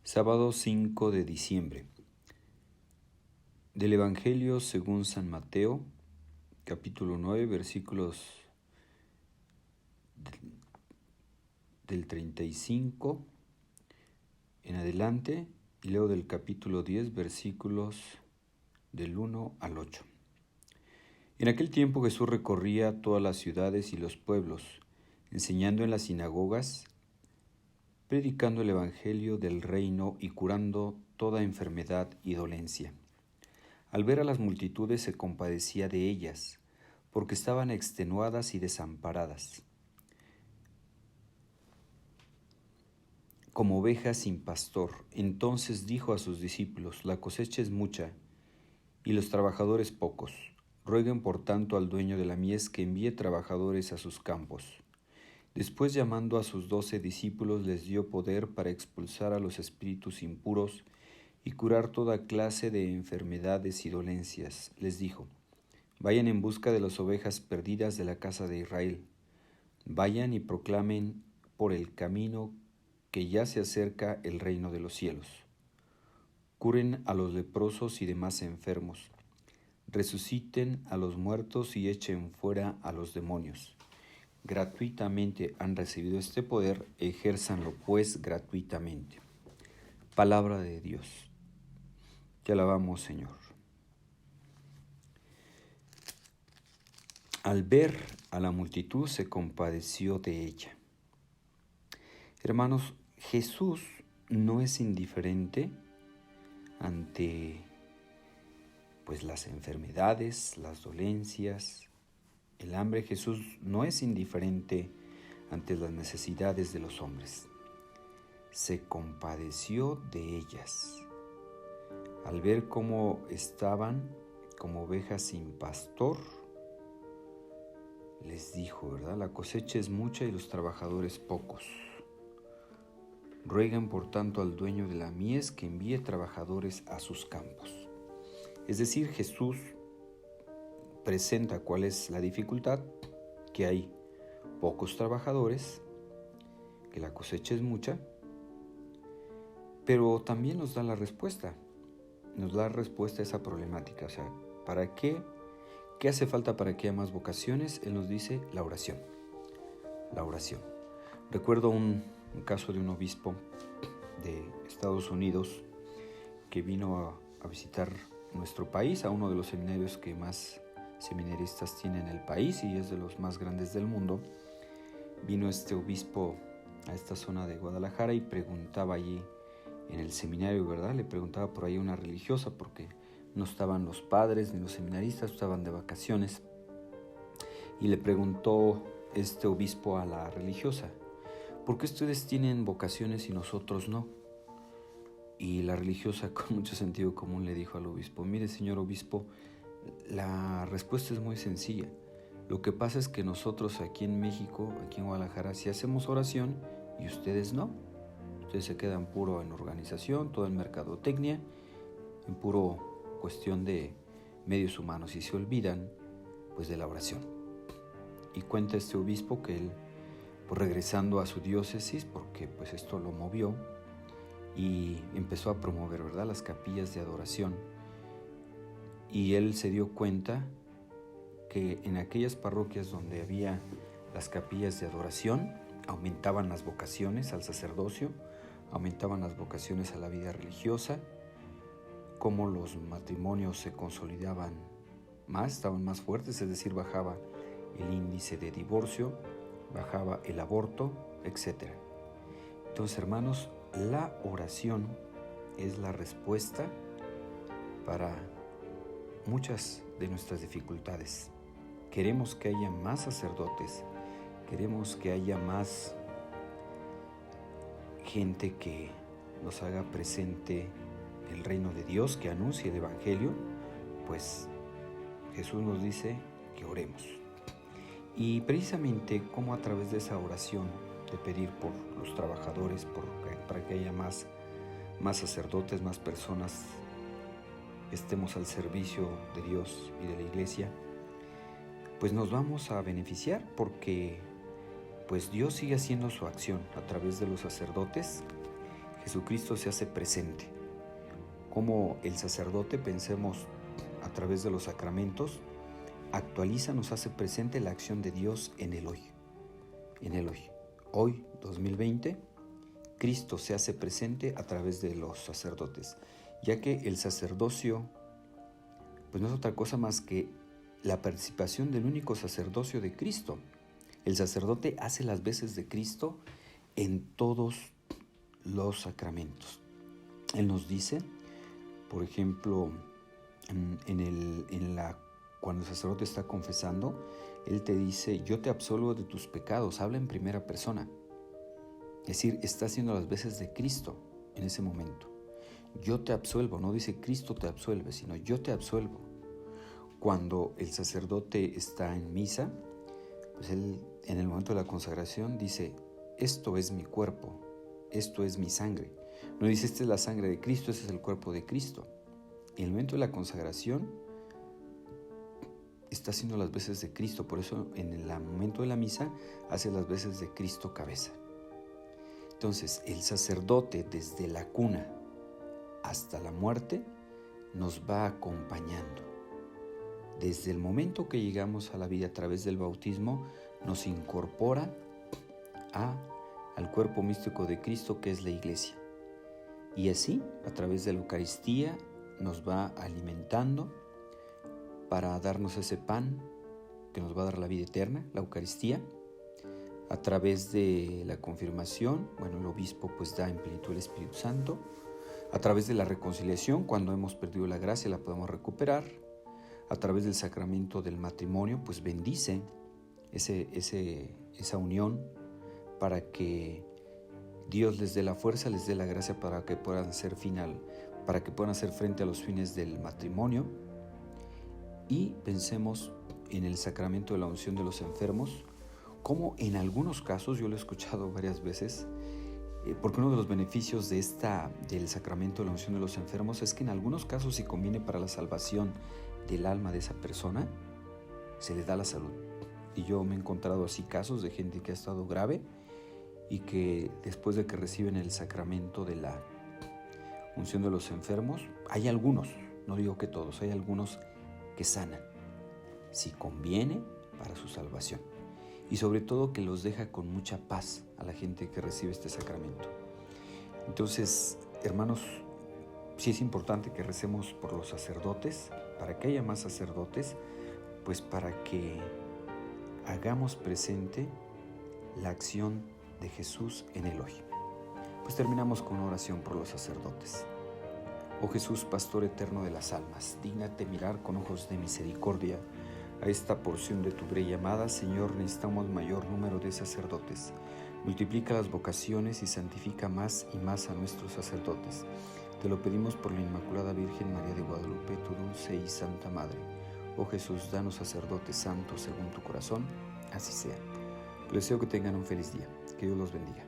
Sábado 5 de diciembre. Del Evangelio según San Mateo, capítulo 9, versículos del 35 en adelante, y luego del capítulo 10, versículos del 1 al 8. En aquel tiempo Jesús recorría todas las ciudades y los pueblos, enseñando en las sinagogas, predicando el Evangelio del reino y curando toda enfermedad y dolencia. Al ver a las multitudes se compadecía de ellas, porque estaban extenuadas y desamparadas, como ovejas sin pastor. Entonces dijo a sus discípulos: la cosecha es mucha, y los trabajadores pocos. Rueguen por tanto al dueño de la mies que envíe trabajadores a sus campos. Después, llamando a sus 12 discípulos, les dio poder para expulsar a los espíritus impuros y curar toda clase de enfermedades y dolencias. Les dijo: vayan en busca de las ovejas perdidas de la casa de Israel. Vayan y proclamen por el camino que ya se acerca el reino de los cielos. Curen a los leprosos y demás enfermos. Resuciten a los muertos y echen fuera a los demonios. Gratuitamente han recibido este poder, ejérzanlo pues gratuitamente. Palabra de Dios. Te alabamos, Señor. Al ver a la multitud se compadeció de ella. Hermanos, Jesús no es indiferente ante las enfermedades, las dolencias, el hambre. Jesús no es indiferente ante las necesidades de los hombres. Se compadeció de ellas. Al ver cómo estaban como ovejas sin pastor, les dijo, ¿verdad? La cosecha es mucha y los trabajadores pocos. Rueguen por tanto al dueño de la mies que envíe trabajadores a sus campos. Es decir, Jesús presenta cuál es la dificultad, que hay pocos trabajadores, que la cosecha es mucha, pero también nos da la respuesta. Nos da respuesta a esa problemática. O sea, ¿para qué? ¿Qué hace falta para que haya más vocaciones? Él nos dice la oración. La oración. Recuerdo un caso de un obispo de Estados Unidos que vino a visitar nuestro país, a uno de los seminarios que más seminaristas tiene en el país y es de los más grandes del mundo. Vino este obispo a esta zona de Guadalajara y preguntaba allí en el seminario, ¿verdad? Le preguntaba por ahí una religiosa porque no estaban los padres ni los seminaristas, estaban de vacaciones. Y le preguntó este obispo a la religiosa: ¿por qué ustedes tienen vocaciones y nosotros no? Y la religiosa, con mucho sentido común, le dijo al obispo: mire, señor obispo, la respuesta es muy sencilla. Lo que pasa es que nosotros aquí en México, aquí en Guadalajara, sí hacemos oración y ustedes no. Ustedes se quedan puro en organización, todo en mercadotecnia, en puro cuestión de medios humanos y se olvidan de la oración. Y cuenta este obispo que él, regresando a su diócesis, porque esto lo movió, y empezó a promover, ¿verdad?, las capillas de adoración. Y él se dio cuenta que en aquellas parroquias donde había las capillas de adoración, aumentaban las vocaciones al sacerdocio, aumentaban las vocaciones a la vida religiosa, cómo los matrimonios se consolidaban más, estaban más fuertes, es decir, bajaba el índice de divorcio, bajaba el aborto, etc. Entonces, hermanos, la oración es la respuesta para muchas de nuestras dificultades. Queremos que haya más sacerdotes, queremos que haya más gente que nos haga presente el reino de Dios, que anuncie el Evangelio. Pues Jesús nos dice que oremos. Y precisamente como a través de esa oración de pedir por los trabajadores, para que haya más sacerdotes, más personas que estemos al servicio de Dios y de la Iglesia, pues nos vamos a beneficiar, porque Dios sigue haciendo su acción a través de los sacerdotes. Jesucristo se hace presente. Como el sacerdote, pensemos a través de los sacramentos, actualiza, nos hace presente la acción de Dios en el hoy. En el hoy. Hoy, 2020, Cristo se hace presente a través de los sacerdotes, ya que el sacerdocio pues no es otra cosa más que la participación del único sacerdocio de Cristo. El sacerdote hace las veces de Cristo en todos los sacramentos. Él nos dice, por ejemplo, cuando el sacerdote está confesando, él te dice, yo te absolvo de tus pecados, habla en primera persona. Es decir, está haciendo las veces de Cristo en ese momento. Yo te absuelvo, no dice Cristo te absuelve, sino yo te absuelvo. Cuando el sacerdote está en misa, pues él en el momento de la consagración dice, esto es mi cuerpo, esto es mi sangre. No dice, esta es la sangre de Cristo, este es el cuerpo de Cristo. En el momento de la consagración está haciendo las veces de Cristo, por eso en el momento de la misa hace las veces de Cristo cabeza. Entonces, el sacerdote desde la cuna hasta la muerte nos va acompañando. Desde el momento que llegamos a la vida a través del bautismo, nos incorpora al cuerpo místico de Cristo, que es la Iglesia. Y así, a través de la Eucaristía, nos va alimentando para darnos ese pan que nos va a dar la vida eterna, la Eucaristía. A través de la confirmación, el obispo pues da en plenitud el Espíritu Santo. A través de la reconciliación, cuando hemos perdido la gracia, la podemos recuperar. A través del sacramento del matrimonio, pues bendice esa unión para que Dios les dé la fuerza, les dé la gracia para que puedan hacer frente a los fines del matrimonio. Y pensemos en el sacramento de la unción de los enfermos, como en algunos casos, yo lo he escuchado varias veces, porque uno de los beneficios del sacramento de la unción de los enfermos es que en algunos casos, si conviene para la salvación del alma de esa persona, se le da la salud. Y yo me he encontrado así casos de gente que ha estado grave y que después de que reciben el sacramento de la unción de los enfermos, hay algunos, no digo que todos, hay algunos que sanan, si conviene para su salvación. Y sobre todo que los deja con mucha paz a la gente que recibe este sacramento. Entonces, hermanos, sí es importante que recemos por los sacerdotes, para que haya más sacerdotes, pues para que hagamos presente la acción de Jesús en el hoy. Pues terminamos con una oración por los sacerdotes. Oh Jesús, pastor eterno de las almas, dígnate mirar con ojos de misericordia a esta porción de tu grey amada. Señor, necesitamos mayor número de sacerdotes. Multiplica las vocaciones y santifica más y más a nuestros sacerdotes. Te lo pedimos por la Inmaculada Virgen María de Guadalupe, tu dulce y santa Madre. Oh Jesús, danos sacerdotes santos según tu corazón, así sea. Les deseo que tengan un feliz día. Que Dios los bendiga.